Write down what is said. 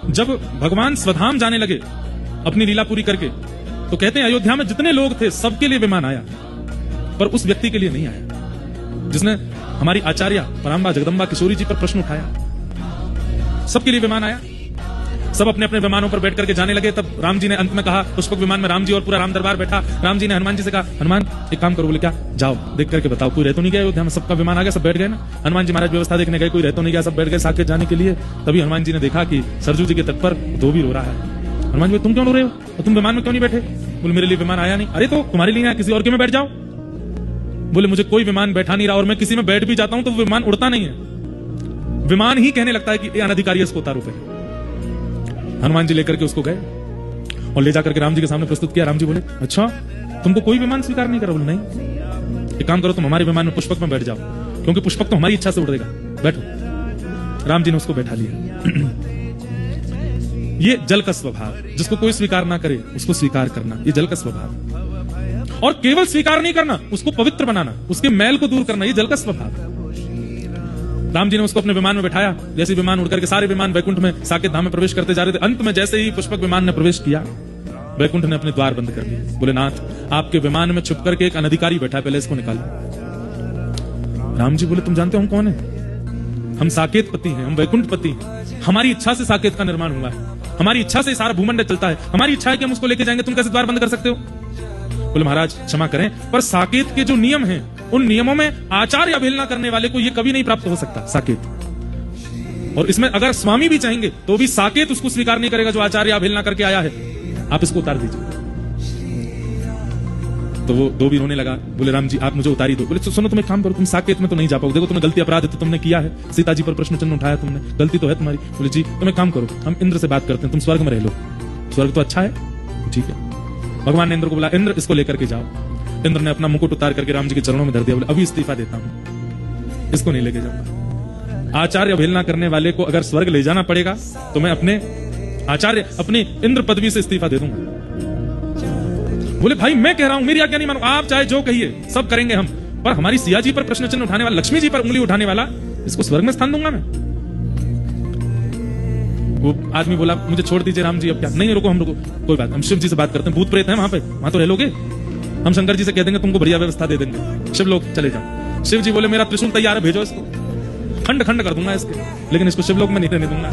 जब भगवान स्वधाम जाने लगे अपनी लीला पूरी करके, तो कहते हैं अयोध्या में जितने लोग थे सबके लिए विमान आया, पर उस व्यक्ति के लिए नहीं आया जिसने हमारी आचार्य पराम्बा जगदम्बा किशोरी जी पर प्रश्न उठाया। सबके लिए विमान आया, सब अपने अपने विमानों पर बैठ करके जाने लगे। तब राम जी ने अंत में कहा, पुष्पक विमान में राम जी और पूरा राम दरबार बैठा। राम जी ने हनुमान जी से कहा, हनुमान एक काम करो। बोले क्या? जाओ देख करके बताओ, कोई रह तो नहीं गया अयोध्या में? सबका विमान आ गया, सब बैठ गए ना। हनुमान जी महाराज व्यवस्था देखने गए, कोई रह तो नहीं गया, सब बैठ गए साकेत जाने के लिए। तभी हनुमान जी ने देखा कि सरजू जी के तट पर धोबी रो रहा है। हनुमान जी, तुम क्यों रो रहे हो? तुम विमान में क्यों नहीं बैठे? बोले मेरे लिए विमान आया नहीं। अरे तो तुम्हारे लिए किसी और के में बैठ जाओ। बोले मुझे कोई विमान बैठा नहीं रहा, और मैं किसी में बैठ भी जाता हूं तो विमान उड़ता नहीं है, विमान ही कहने लगता है कि ये अनधिकारी है, इसको उतारो पे। हनुमान जी लेकर के उसको गए और ले जाकर के राम जी के सामने प्रस्तुत किया। राम जी बोले, अच्छा तुमको कोई विमान स्वीकार नहीं करा? बोले नहीं। एक काम करो, तुम हमारे विमान में पुष्पक में बैठ जाओ, क्योंकि पुष्पक तो हमारी इच्छा से उड़ेगा, बैठो। राम जी ने उसको बैठा लिया। ये जल का स्वभाव, जिसको कोई स्वीकार ना करे उसको स्वीकार करना, ये जल का स्वभाव। और केवल स्वीकार नहीं करना, उसको पवित्र बनाना, उसके मैल को दूर करना, ये जल का स्वभाव। राम जी ने उसको अपने विमान में बैठाया। जैसे विमान उड़कर के सारे विमान वैकुंठ में साकेत धाम में प्रवेश करते जा रहे थे, अंत में जैसे ही पुष्पक विमान ने प्रवेश किया, वैकुंठ ने अपने द्वार बंद कर दिए। बोले नाथ, आपके विमान में छुप करके एक अनधिकारी बैठा है, पहले इसको निकालो। राम जी बोले, तुम जानते हो हम कौन है? हम साकेत पति हैं, हम वैकुंठ पति हैं। हमारी इच्छा से साकेत का निर्माण हुआ है, हमारी इच्छा से सारा भूमंडल चलता है, हमारी इच्छा है कि हम उसको लेके जाएंगे, तुम कैसे द्वार बंद कर सकते हो? बोले महाराज क्षमा करें, पर साकेत के जो नियम हैं, उन नियमों में आचार्य अवहेलना करने वाले को यह कभी नहीं प्राप्त हो सकता साकेत। और इसमें अगर स्वामी भी चाहेंगे तो भी साकेत उसको स्वीकार नहीं करेगा जो आचार्य अवहेलना करके आया है। आप इसको उतार दीजिए। तो वो धोबी रोने लगा। बोले राम जी आप मुझे उतारी दो। बोले सुनो, तुम एक काम करो, तुम साकेत में तो नहीं जा पाओगे, देखो तुमने गलती अपराध तो तुमने किया है, सीता जी पर प्रश्न चिन्ह उठाया तुमने, गलती तो है तुम्हारी। बोले जी तुम एक काम करो, हम इंद्र से बात करते हैं, तुम स्वर्ग में रह लो, स्वर्ग तो अच्छा है। ठीक है। भगवान ने इंद्र को बोला, इंद्र इसको लेकर के जाओ। इंद्र ने अपना मुकुट उतार करके राम जी के चरणों में धर दिया। बोले अभी इस्तीफा देता हूं, इसको नहीं लेके जाऊंगा। आचार्य अवहेलना करने वाले को अगर स्वर्ग ले जाना पड़ेगा तो मैं अपने आचार्य, अपनी इंद्र पदवी से इस्तीफा दे दूंगा। बोले भाई मैं कह रहा हूं, मेरी आज्ञा नहीं मानो, आप चाहे जो कहिए सब करेंगे हम, पर हमारी सिया जी पर प्रश्न चिन्ह उठाने वाला, लक्ष्मी जी पर उंगली उठाने वाला, इसको स्वर्ग में स्थान दूंगा मैं। वो आदमी बोला मुझे छोड़ दीजिए राम जी, अब क्या? नहीं रुको, हम रुको, कोई बात, हम शिव जी से बात करते हैं, भूत प्रेत हैं वहां पे, वहां तो रह लोगे, हम शंकर जी से कह देंगे तुमको बढ़िया व्यवस्था दे देंगे, शिव लोग चले जाओ। शिव जी बोले मेरा त्रिशूल तैयार है, भेजो इसको, खंड खंड कर दूंगा इसके, लेकिन इसको शिवलोक में नहीं रहने दूंगा।